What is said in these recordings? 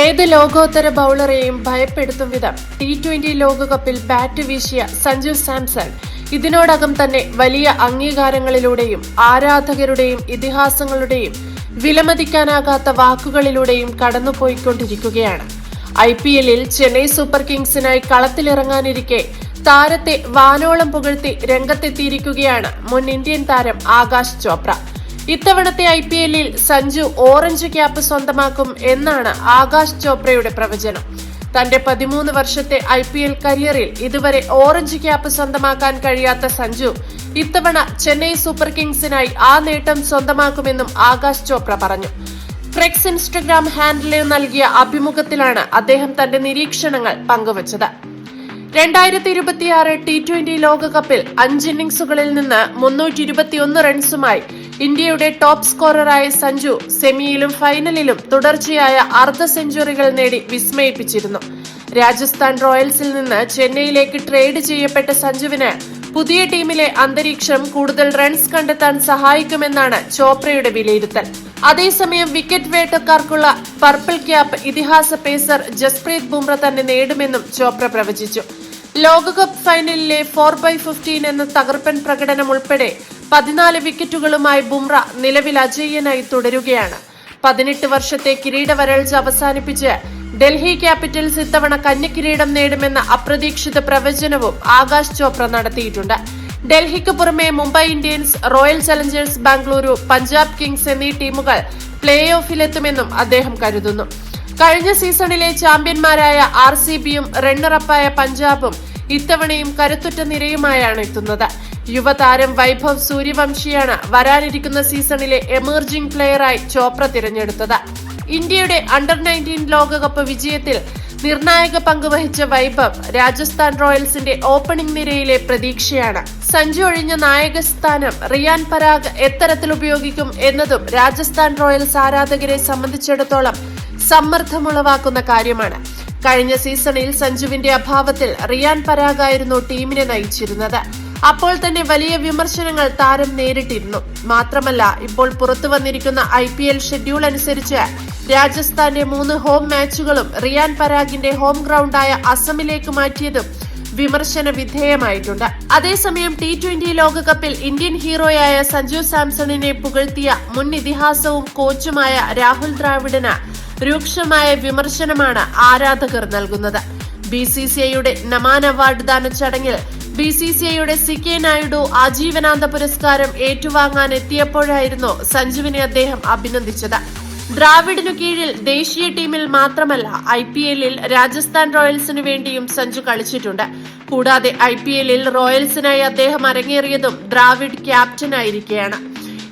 ഏത് ലോകോത്തര ബൌളറെയും ഭയപ്പെടുത്തും വിധം T20 ലോകകപ്പിൽ ബാറ്റ് വീശിയ സഞ്ജു സാംസൺ ഇതിനോടകം തന്നെ വലിയ അംഗീകാരങ്ങളിലൂടെയും ആരാധകരുടെയും ഇതിഹാസങ്ങളുടെയും വിലമതിക്കാനാകാത്ത വാക്കുകളിലൂടെയും കടന്നുപോയിക്കൊണ്ടിരിക്കുകയാണ്. IPL-ൽ ചെന്നൈ സൂപ്പർ കിങ്സിനായി കളത്തിലിറങ്ങാനിരിക്കെ താരത്തെ വാനോളം പുകഴ്ത്തി രംഗത്തെത്തിയിരിക്കുകയാണ് മുൻ ഇന്ത്യൻ താരം ആകാശ് ചോപ്ര. ഇത്തവണത്തെ IPL-ൽ സഞ്ജു ഓറഞ്ച് ക്യാപ്പ് സ്വന്തമാക്കും എന്നാണ് ആകാശ് ചോപ്രയുടെ പ്രവചനം. തന്റെ 13 വർഷത്തെ IPL കരിയറിൽ ഇതുവരെ ഓറഞ്ച് ക്യാപ്പ് സ്വന്തമാക്കാൻ കഴിയാത്ത സഞ്ജു ഇത്തവണ ചെന്നൈ സൂപ്പർ കിങ്സിനായി ആ നേട്ടം സ്വന്തമാക്കുമെന്നും ആകാശ് ചോപ്ര പറഞ്ഞു. ട്രെക്സ് ഇൻസ്റ്റഗ്രാം ഹാൻഡിലിൽ നൽകിയ അഭിമുഖത്തിലാണ് അദ്ദേഹം തന്റെ നിരീക്ഷണങ്ങൾ പങ്കുവച്ചത്. 2026 T20 ലോകകപ്പിൽ 5 ഇന്നിംഗ്സുകളിൽ നിന്ന് 321 റൺസുമായി ഇന്ത്യയുടെ ടോപ്പ് സ്കോററായ സഞ്ജു സെമിയിലും ഫൈനലിലും തുടർച്ചയായ അർദ്ധ സെഞ്ചുറികൾ നേടി വിസ്മയിപ്പിച്ചിരുന്നു. രാജസ്ഥാൻ റോയൽസിൽ നിന്ന് ചെന്നൈയിലേക്ക് ട്രേഡ് ചെയ്യപ്പെട്ട സഞ്ജുവിന് പുതിയ ടീമിലെ അന്തരീക്ഷം കൂടുതൽ റൺസ് കണ്ടെത്താൻ സഹായിക്കുമെന്നാണ് ചോപ്രയുടെ വിലയിരുത്തൽ. അതേസമയം വിക്കറ്റ് വേട്ടക്കാർക്കുള്ള പർപ്പിൾ ക്യാപ്പ് ഇതിഹാസ പേസർ ജസ്പ്രീത് ബുംറ തന്നെ നേടുമെന്നും ചോപ്ര പ്രവചിച്ചു. ലോകകപ്പ് ഫൈനലിലെ 4/15 എന്ന തകർപ്പൻ പ്രകടനം ഉൾപ്പെടെ 14 വിക്കറ്റുകളുമായി ബുംറ നിലവിൽ അജയ്യനായി തുടരുകയാണ്. 18 വർഷത്തെ കിരീട വരൾച്ച അവസാനിപ്പിച്ച് ഡൽഹി ക്യാപിറ്റൽസ് ഇത്തവണ കന്യകിരീടം നേടുമെന്ന അപ്രതീക്ഷിത പ്രവചനവും ആകാശ് ചോപ്ര നടത്തിയിട്ടുണ്ട്. ഡൽഹിക്ക് പുറമെ Mumbai Indians, royal Challengers Bengaluru, Punjab Kings എന്നീ ടീമുകൾ പ്ലേ ഓഫിലെത്തുമെന്നും അദ്ദേഹം കരുതുന്നു. കഴിഞ്ഞ സീസണിലെ ചാമ്പ്യന്മാരായ RCBയും റണ്ണറപ്പായ പഞ്ചാബും ഇത്തവണയും കരുത്തുറ്റ നിരയുമായാണ് എത്തുന്നത്. യുവതാരം വൈഭവ് സൂര്യവംശിയാണ് വരാനിരിക്കുന്ന സീസണിലെ എമർജിംഗ് പ്ലെയറായി ചോപ്ര തിരഞ്ഞെടുത്തത്. ഇന്ത്യയുടെ അണ്ടർ-19 ലോകകപ്പ് വിജയത്തിൽ നിർണായക പങ്കുവഹിച്ച വൈഭവ് രാജസ്ഥാൻ റോയൽസിന്റെ ഓപ്പണിംഗ് നിരയിലെ പ്രതീക്ഷയാണ്. സഞ്ജു ഒഴിഞ്ഞ നായക സ്ഥാനം റിയാൻ പരാഗ് എത്തരത്തിൽ ഉപയോഗിക്കും എന്നതും രാജസ്ഥാൻ റോയൽസ് ആരാധകരെ സംബന്ധിച്ചിടത്തോളം സമ്മർദ്ദമുളവാക്കുന്ന കാര്യമാണ്. കഴിഞ്ഞ സീസണിൽ സഞ്ജുവിന്റെ അഭാവത്തിൽ റിയാൻ പരാഗായിരുന്നു ടീമിനെ നയിച്ചിരുന്നത്. അപ്പോൾ തന്നെ വലിയ വിമർശനങ്ങൾ താരം നേരിട്ടിരുന്നു. മാത്രമല്ല, ഇപ്പോൾ പുറത്തു വന്നിരിക്കുന്ന IPL ഷെഡ്യൂൾ അനുസരിച്ച് രാജസ്ഥാന്റെ 3 ഹോം മാച്ചുകളും റിയാൻ പരാഗിന്റെ ഹോം ഗ്രൗണ്ടായ അസമിലേക്ക് മാറ്റിയതും വിമർശന വിധേയമായിട്ടുണ്ട്. അതേസമയം T20 ലോകകപ്പിൽ ഇന്ത്യൻ ഹീറോയായ സഞ്ജു സാംസണിനെ പുകഴ്ത്തിയ മുൻ ഇതിഹാസവും കോച്ചുമായ രാഹുൽ ദ്രാവിഡിന് രൂക്ഷമായ വിമർശനമാണ് ആരാധകർ നൽകുന്നത്. BCCIയുടെ നമാൻ അവാർഡ് ദാന ചടങ്ങിൽ BCCIയുടെ CK നായിഡു ആജീവനാന്ത പുരസ്കാരം ഏറ്റുവാങ്ങാൻ എത്തിയപ്പോഴായിരുന്നു സഞ്ജുവിനെ അദ്ദേഹം അഭിനന്ദിച്ചത്. ദ്രാവിഡിനു കീഴിൽ ദേശീയ ടീമിൽ മാത്രമല്ല IPL-ൽ രാജസ്ഥാൻ റോയൽസിനു വേണ്ടിയും സഞ്ജു കളിച്ചിട്ടുണ്ട്. കൂടാതെ IPL-ൽ റോയൽസിനായി അദ്ദേഹം അരങ്ങേറിയതും ദ്രാവിഡ് ക്യാപ്റ്റനായിരിക്കെയാണ്.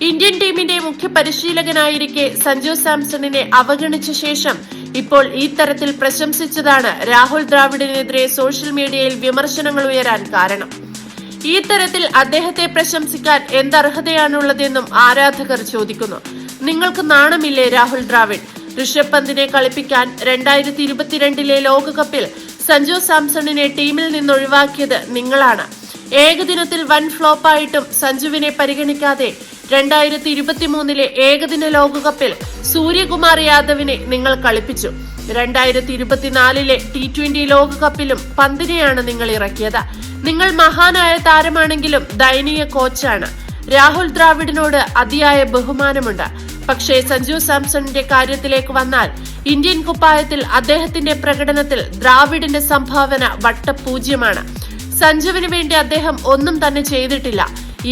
ഇന്ത്യൻ ടീമിന്റെ മുഖ്യ പരിശീലകനായിരിക്കെ സഞ്ജു സാംസണിനെ അവഗണിച്ച ശേഷം ഇപ്പോൾ ഈ തരത്തിൽ പ്രശംസിച്ചതാണ് രാഹുൽ ദ്രാവിഡിനെതിരെ സോഷ്യൽ മീഡിയയിൽ വിമർശനങ്ങൾ ഉയരാൻ കാരണം. ഈ തരത്തിൽ അദ്ദേഹത്തെ പ്രശംസിക്കാൻ എന്തർഹതയാണുള്ളതെന്നും ആരാധകർ ചോദിക്കുന്നു. നിങ്ങൾക്ക് നാണമില്ലേ രാഹുൽ ദ്രാവിഡ്? ഋഷഭ് പന്തിനെ കളിപ്പിക്കാൻ 2022 ലോകകപ്പിൽ സഞ്ജു സാംസണിനെ ടീമിൽ നിന്നൊഴിവാക്കിയത് നിങ്ങളാണ്. ഏകദിനത്തിൽ വൻ ഫ്ലോപ്പായിട്ടും സഞ്ജുവിനെ പരിഗണിക്കാതെ 2023 ഏകദിന ലോകകപ്പിൽ സൂര്യകുമാർ യാദവിനെ നിങ്ങൾ കളിപ്പിച്ചു. 2024 T20 ലോകകപ്പിലും പന്തിനെയാണ് നിങ്ങൾ ഇറക്കിയത്. നിങ്ങൾ മഹാനായ താരമാണെങ്കിലും ദയനീയ കോച്ചാണ്. രാഹുൽ ദ്രാവിഡിനോട് അതിയായ ബഹുമാനമുണ്ട്. പക്ഷേ സഞ്ജു സാംസണിന്റെ കാര്യത്തിലേക്ക് വന്നാൽ ഇന്ത്യൻ കുപ്പായത്തിൽ അദ്ദേഹത്തിന്റെ പ്രകടനത്തിൽ ദ്രാവിഡിന്റെ സംഭാവന വട്ടപൂജ്യമാണ്. സഞ്ജുവിന് വേണ്ടി അദ്ദേഹം ഒന്നും തന്നെ ചെയ്തിട്ടില്ല.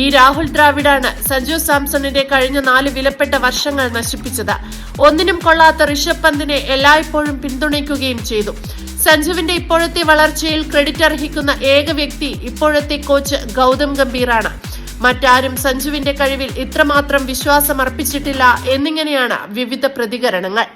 ഈ രാഹുൽ ദ്രാവിഡാണ് സഞ്ജു സാംസണിന്റെ കഴിഞ്ഞ 4 വിലപ്പെട്ട വർഷങ്ങൾ നശിപ്പിച്ചത്. ഒന്നിനും കൊള്ളാത്ത ഋഷഭ് പന്തിനെ എല്ലായ്പ്പോഴും പിന്തുണയ്ക്കുകയും ചെയ്തു. സഞ്ജുവിന്റെ ഇപ്പോഴത്തെ വളർച്ചയിൽ ക്രെഡിറ്റ് അർഹിക്കുന്ന ഏക വ്യക്തി ഇപ്പോഴത്തെ കോച്ച് ഗൗതം ഗംഭീറാണ്. മറ്റാരും സഞ്ജുവിന്റെ കഴിവിൽ ഇത്രമാത്രം വിശ്വാസം അർപ്പിച്ചിട്ടില്ല എന്നിങ്ങനെയാണ് വിവിധ പ്രതികരണങ്ങൾ.